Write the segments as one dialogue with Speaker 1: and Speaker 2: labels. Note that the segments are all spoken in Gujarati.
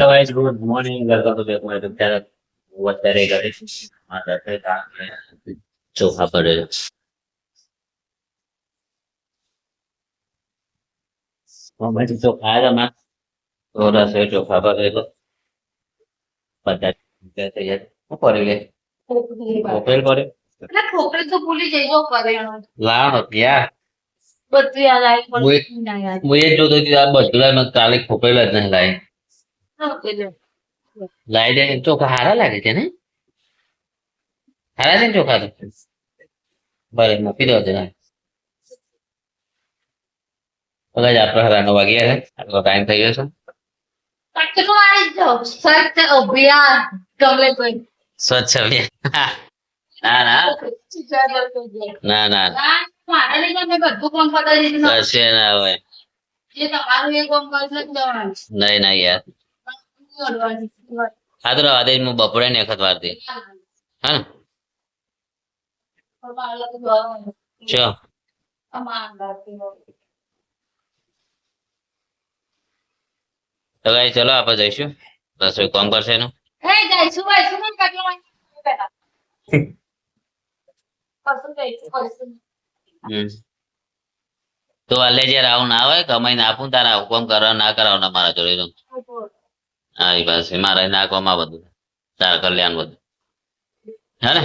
Speaker 1: Otherwise, good morning. Welcome to Back My Picture. અત્યારે ઘરે છું. મારા ઘરે કામ કરે. ચોખા પડે છે. મમ્મી ચોખા આવ્યા માં થોડા સે ચોખા પડે તો બધા થઈ જાય. શું કરી લે? ખોપરેલ કરે?
Speaker 2: એટલે ખોપરે તો ભૂલી જઈજો કરે
Speaker 1: લાવ યાર.
Speaker 2: બધું યાદ આવી
Speaker 1: હું
Speaker 2: પણ ના યાદ
Speaker 1: હું એ જ જોતો કે આ બધું મેં કાલે ખોપરેલ જ નહીં લાવી. લાવી દે ચોખા સારા લાગે છે ને? સારા છે ને ચોખા તો? ભલે મૂકી દો જરા. હવે આપણે હરાનો વાગ્યા છે. આટલો ટાઈમ થઈ ગયો છે.
Speaker 2: કેટલું આવી જાવ સત્ય અભિયાન કમલેશભાઈ
Speaker 1: સ્વચ્છ અભિયાન. ના ના ના ના
Speaker 2: મારા લઈ મેં બધું કામ પતાવી દીધું
Speaker 1: કશે ના હોય.
Speaker 2: જે તમારું એ કામ કરી નથી જવાનું
Speaker 1: નહીં નહીં યાર. હા તો આજે હું બપોરે ને વખત વારતી હા ને ચો તો ગાઈ ચલો આપણે જઈશું રસોઈ કોમ કરશે એનું તો અલે જયારે આવું ના હોય કમાઈને આપું તારા હુકમ કરવા ના કરાવના મારા જોડે તો હા એ પાસે મારે નાખવામાં બધું તારા કલ્યાણ બધું હે ને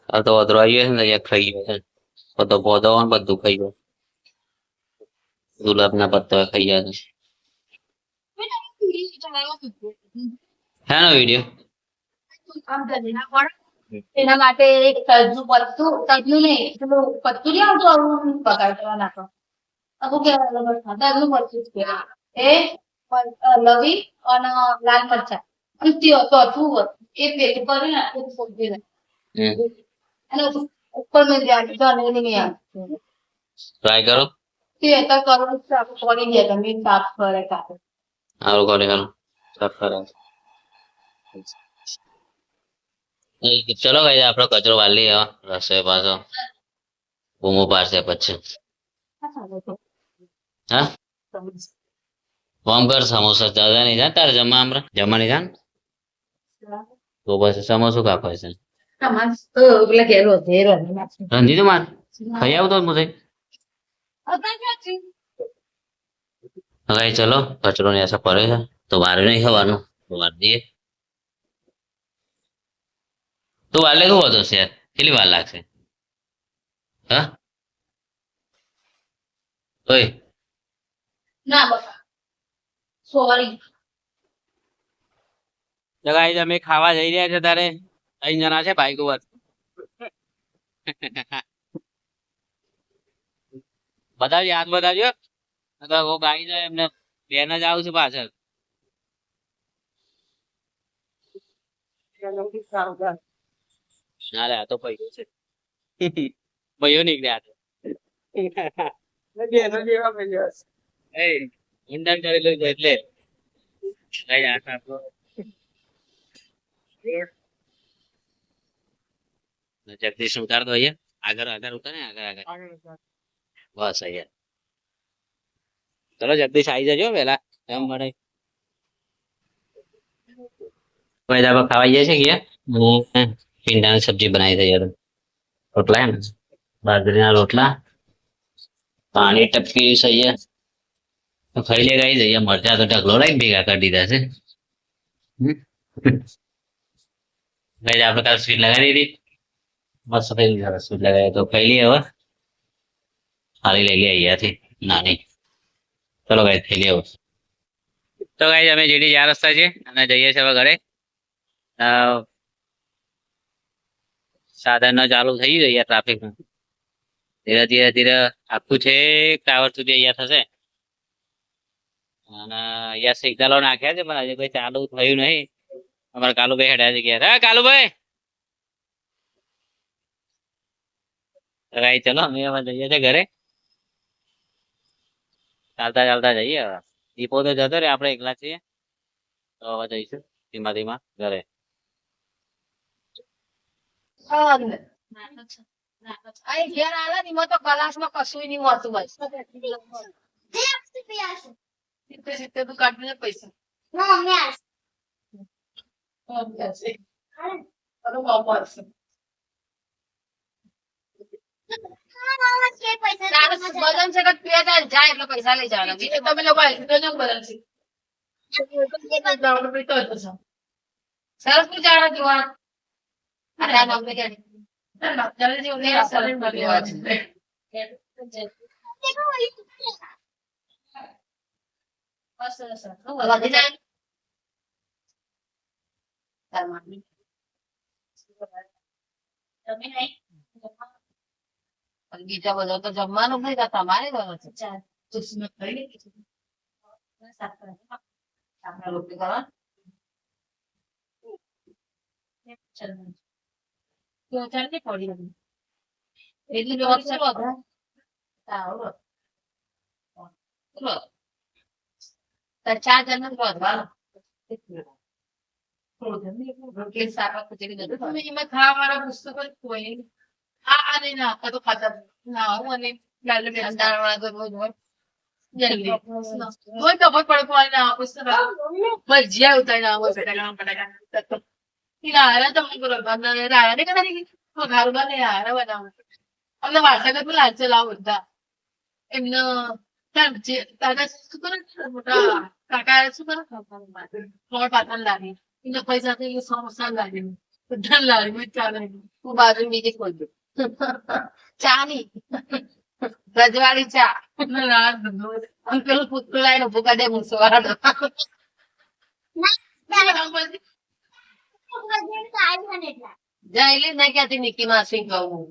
Speaker 1: હવે તો વધરો આવી ગયો છે ને અહીંયા ખાઈ ગયો છે બધો પોધો બધું ખાઈ ગયો ગુલાબ ના પત્તા ખાઈ ગયા છે હેનો વિડીયો
Speaker 2: એના માટે એક તજનું પત્તું તજનું નહીં પેલું પત્તું નહીં આવતું આવું પકાડવા નાખો આખું કેવા તજનું મરચું જ કહેવાય એ લવિંગ અને લાલ મરચા અને ચોથું એ પેટ કરી નાખે સબ્જી અને ઉપર મેં જાને નહીં આવે
Speaker 1: ટ્રાય કરો
Speaker 2: તે અત્યારે કરવું સાફ કરી દે તમે સાફ કરે કાપે
Speaker 1: સારું કરે હાલો સાફ કરે ચલો ભાઈ આપડો કચરો વાલી રસોઈ પાછો બૂમો પાડશે પછી હા ફોન કર સમોસા ચાલે નહીં જા તારે જમવા હમણાં જમવા નહીં જા તો પછી સમોસું કાપે છે રંધી તો માર ખાઈ આવતો મુझे હવે ચલો કચરો ને ऐसा પડે છે તો વારે નહીં ખાવાનું તો વાર દઈએ તો વાલે શું હતો શેર કેટલી વાર લાગશે હા ઓય
Speaker 2: ના બકા સોરી
Speaker 1: જગાઈ અમે ખાવા જઈ રહ્યા છે તારે 3 જણા છે બાઈક ઉપર બતાવજો હાથ બતાવજો તો ગાઈ જાય એમને બેન જ આવું છું પાછળ ના રે આ તો પૈયો છે પૈયો નીકળ્યા છે ઊંડાણ કરેલું છે એટલે જગદીશ ઉતાર દો અહીંયા આગળ ઉતાર ને આગળ બસ અહીંયા ચલો જગદીશ આવી જજો પેલા એમ મળે ખાવા જઈએ છે ગયા ભીંડાની સબ્જી બનાવી દઈએ રોટલા હે ને બાજરીના રોટલા પાણી ટપકી સહી ખાઈ લે ગાઈ જઈએ મરચા તો ઢગલો લઈને ભેગા કરી દીધા છે ભાઈ આપણે કાલ સ્વીટ લગાવી દીધી મસ્ત થઈ ગઈ સ્વીટ લગાવી તો ખાઈ લઈએ હવે ખાલી લઈ ગયા અહીંયાથી નાની ચલો ગાઈ થઈ લે તો ગાઈ અમે જેડી 4 રસ્તા છે અને જઈએ છીએ હવે ઘરે સાધન ચાલુ થઈ ગયું અહીંયા ટ્રાફિક ધીરે ધીરે ધીરે આખું છે ટાવર સુધી અહીંયા થશે અને અહીંયા સિગ્નલો નાખ્યા છે પણ હજી કોઈ ચાલુ થયું નહીં અમારા કાલુભાઈ હેડ્યા છે ગયા હા કાલુભાઈ રાઈ ચલો અમે હવે જઈએ છીએ ઘરે ચાલતા ચાલતા જઈએ હવે દીપો તો જતો રે આપણે એકલા છીએ તો હવે જઈશું ધીમા ધીમા ઘરે
Speaker 2: ઘેર આલે ને તો ક્લાસમાં કશું નહીં મળતું બસ 70 તું કાઢી પૈસા
Speaker 3: ના મમ્મી આ
Speaker 2: બદામ છે પીવા જાય એટલે પૈસા લઈ જવાના બીજું તમે લોકો બદામ છે સરસ પૂજા જોવા બીજા બધા તો જમવાનું નહીં તમારે રોટલી કરવા એટલી વ્યવસ્થા ચાર જણ રોટલી શાક ખીચડી એમાં ખાવા વાળા પુસ્તકો કોઈ આ નહીં ના તો ખાતા ના હું અને અંધારા વાળા તો રોજ હોય જલ્દી હોય તો પડે કોઈ ના પુસ્તક ભજીયા ઉતારી ના હોય બટાકા હારા તમે બરોબર હારા ને કદાચ ઘર બને હારા બનાવું અમને વારસાગત પણ લાલચે લાવ બધા એમને દાદા શું કરે મોટા કાકા શું કરે ફળ પાતળ લાવી એમને પૈસા થઈ સમોસા લાવી બધા લાવી ચાલે હું બાજુ બીજી ખોલ્યું ચા ની રજવાડી ચા અંકલ પુત્ર લાવીને ઉભું કરી દે મૂસો વાળો જયલી ના ક્યાંથી નિકી માસી કહું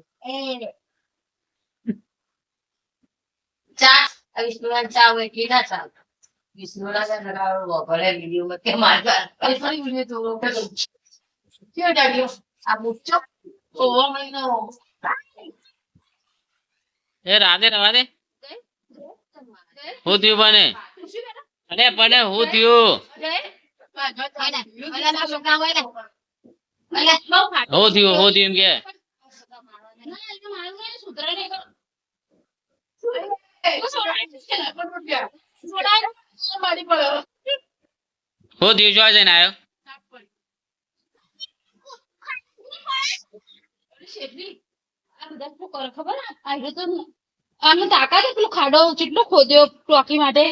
Speaker 2: ચા વિષ્ણુના ચા હોય કે ના ચા વિષ્ણુના ભલે વિડીયો કે મારવા આ મુચ્ચો ઓવો મહિનો
Speaker 1: એ રાધે રવા દે હું થયું બને અરે પડે હું થયું હું થયું એમ કે હું થયું જોવા જઈને આવ્યો
Speaker 3: તાકાત પેલો ખાડો કેટલો ખોદ્યો ટોકી માટે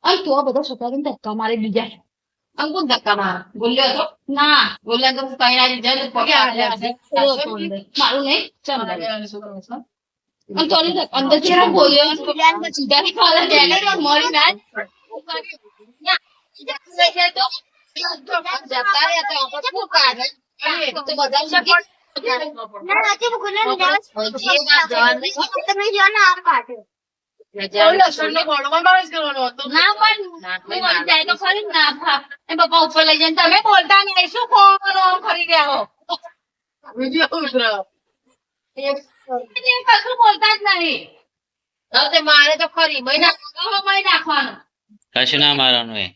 Speaker 3: અને તો બધા છોકરા ધક્કા મારે બીજા
Speaker 2: અંકુર ધક્કા માર બોલ્યો હતો
Speaker 3: ના
Speaker 2: બોલ્યા તો કઈ ના જાય પગે
Speaker 3: મારું નહીં અંદર ચેરો બોલ્યો સીધા મળી ના
Speaker 2: જતા રહ્યા તો શું કાઢે તો બધા
Speaker 3: પપ્પા ઉપર લઈ જાય તમે બોલતા નહીં શું ફરી રહ્યા હો કશું બોલતા જ નહીં
Speaker 2: મારે તો ખરી
Speaker 3: નાખવાનું
Speaker 1: કશું ના મારવાનું એ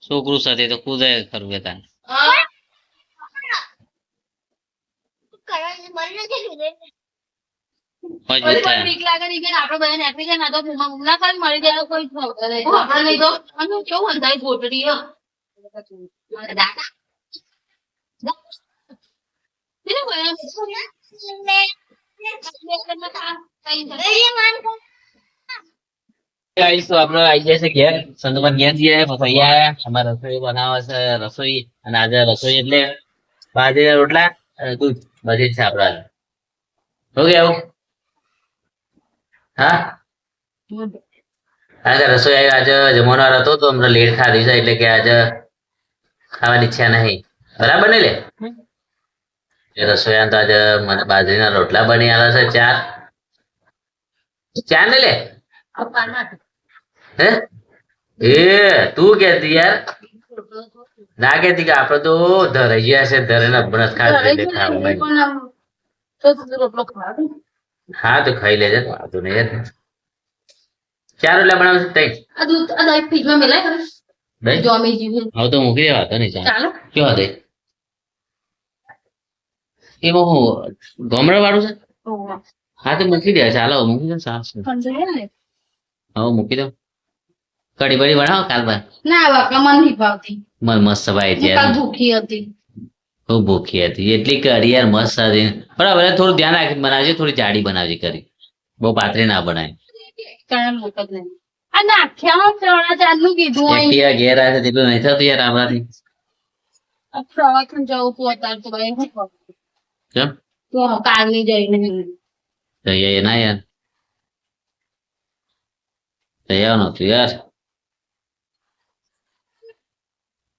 Speaker 1: છોકરું સાથે તો કુદે ખરું બેતા મજબૂત થાય
Speaker 3: બીક લાગે નહીં કે આપડે બધા નીકળી જાય ના તો ના ખાલી મળી જાય કોઈ આપડે નહીં તો કેવું અંધારી ગોટડી
Speaker 1: આપડે આવી જાય છે ઘેર સંતોમાં ઘેર જઈએ પછી અહીંયા અમારે રસોઈ બનાવે છે રસોઈ અને આજે રસોઈ એટલે બાજરીના રોટલા અને દૂધ બધી જ છે આપડે શું કેવું હા આજે રસોઈ આવી આજે જમવાનો હતો તો અમને લેટ ખાધી છે એટલે કે આજે ખાવાની ઈચ્છા નહીં બરાબર ને લે રસોઈ તો આજે મને બાજરીના રોટલા બની આવ્યા છે ચાર ને લે હે એ તું કેતી યાર ના કેતી કે આપડે તો ધરાઈ ગયા છે ધરે બનસ હા તો ખાઈ લેજે વાંધો નહીં યાર ચાર રોટલા બનાવશે તઈ
Speaker 3: ફ્રીજમાં મિલાય
Speaker 1: દહીં
Speaker 3: જોમી જીવી
Speaker 1: હવે તો મૂકી દેવા હતો નહીં
Speaker 3: ચાલો
Speaker 1: કેવા દે એમાં હું ગમરા વાળું છે હા તો મૂકી દે ચાલો મૂકી દો સાફ છે હવે મૂકી દો કઢી બળી બનાવો કાલ બા
Speaker 2: ના બાપા મને નહીં ભાવતી
Speaker 1: મને મસ્ત ભાઈ
Speaker 2: હું કાલ
Speaker 1: ત્યાં
Speaker 2: ભૂખી હતી
Speaker 1: ખૂબ ભૂખી હતી એટલી કઢી યાર મસ્ત હતી બરાબર થોડું ધ્યાન રાખીને બનાવજે થોડી જાડી બનાવજે કરી બહુ પાતળી ના બનાય
Speaker 2: કારણ મોટો જ નહીં આ નાખ્યા ચણા ચાંદનું કીધું હોય
Speaker 1: એકટીવા ઘેર આવે છે તેટલું નહીં થતું યાર આપણાથી
Speaker 2: પ્રવાસન જવું તું અત્યારે તો ભાઈ શું કરું?
Speaker 1: કેમ
Speaker 2: તો કાલની જઈને
Speaker 1: જઈએ ના યાર જઈ આવવાનું હતું યાર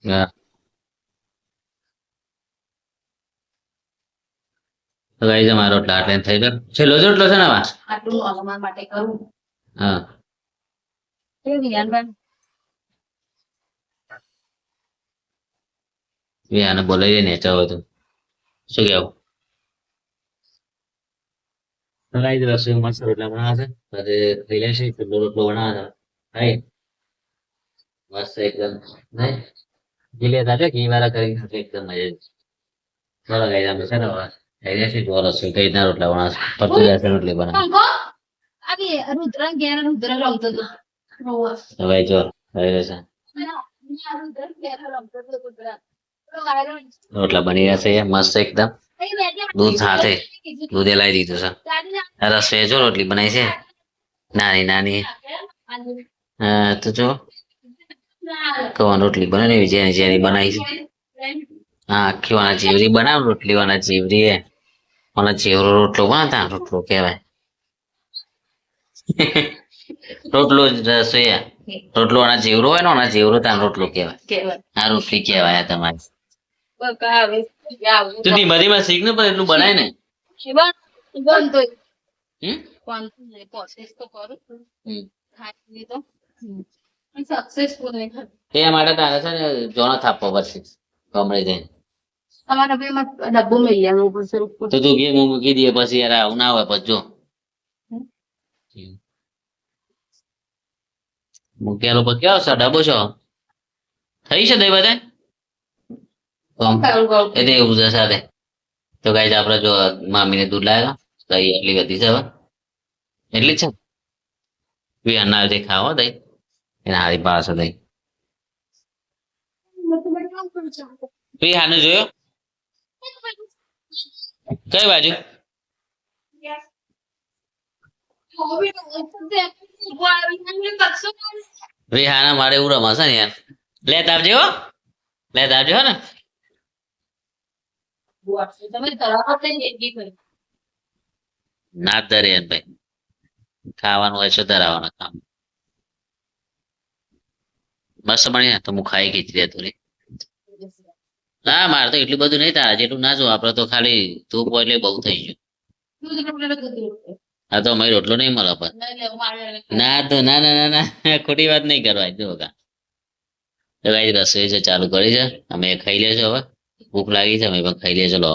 Speaker 1: યાર તો ગાઈ છે મારો રોટલા આટલે થઈ ગયો છેલ્લો જ રોટલો છે ને આમાં
Speaker 2: આટલું નોર્મલ માટે કરું
Speaker 1: હા
Speaker 2: એ વિયાનભાઈ
Speaker 1: આને બોલાવીએ ને ચાहो તો શું કેવું તો ગાઈ રસોઈ મસ્ત રોટલા બનાવે છે આજે ખાઈ લેશે ચૂલો રોટલો બનાવે છે હાય મસ્ત એકદમ નહીં જીલે દાદા ઘી વાળા કરી ખાશે એકદમ મજા ચલો ગાઈ અમે છે ને ખાઈ લેશે જો રસોઈ કઈ રીતના રોટલા બનાવે પડતું જશે રોટલી બનાવે
Speaker 2: પંખો આ રુદ્ર ઘેર રુદ્ર રમતો હતો
Speaker 1: તો ભાઈ જો ખાઈ લેશે
Speaker 2: રુદ્ર ઘેર રમતો હતો રુદ્ર
Speaker 1: રોટલા બની રહ્યા છે મસ્ત એકદમ દૂધ સાથે દૂધે લાવી દીધું છે આ રસોઈ જો રોટલી બનાવી છે નાની નાની તો જો કવા રોટલી બને જેની જેની બનાવી છે હા આખી વાના ચીવરી બનાવ રોટલી વાના ચીવરી હે વાના ચીવરો રોટલો બનાવતા રોટલો કહેવાય રોટલો જ રસોઈ રોટલો વાના ચીવરો હોય ને વાના ચીવરો ત્યાં રોટલો કહેવાય આ રોટલી કહેવાય આ તમારી તું ધીમા ધીમા શીખ ને પણ એટલું બનાય ને
Speaker 2: સક્સેસફુલ
Speaker 1: એ માટે તારે છે ને જોનો થાપવો પડશે કમરે જઈને
Speaker 2: તમારા ડબ્બો મેળ્યા
Speaker 1: તો તું ઘેર મૂકી દે પછી યાર આવું ના હોય પછી જો મૂકેલો પછી કેવો છે ડબ્બો છો થઈ છે દઈ બધા એ તો એવું છે સાથે તો ગાઈ આપડે જો મામીને દૂધ લાવ્યા દહીં એટલી બધી છે હવે એટલી જ છે વિહારના દહીં ખાવો દહીં એના હારી પાસે દહીં વિહારને જોયો કઈ બાજુ વિહાના મારે એવું રમાશે ને યાર લેતા આવજો હો લેતા આવજો હો ને ના ધરે ભાઈ ખાવાનું હોય છે ધરાવવાના કામ બસ બની તો હું ખાઈ ખીચડી હતું રે ના મારે તો એટલું બધું નહીં તારા જેટલું ના જો આપડે તો ખાલી તું એટલે બહુ થઈ ગયું હા તો અમારી રોટલો નહીં મળે પણ ના તો ના ના ના ના ખોટી વાત નહીં કરવા જો કા રસોઈ છે ચાલુ કરી છે અમે ખાઈ લેજો હવે ભૂખ લાગી છે અમે પણ ખાઈ લેજો લો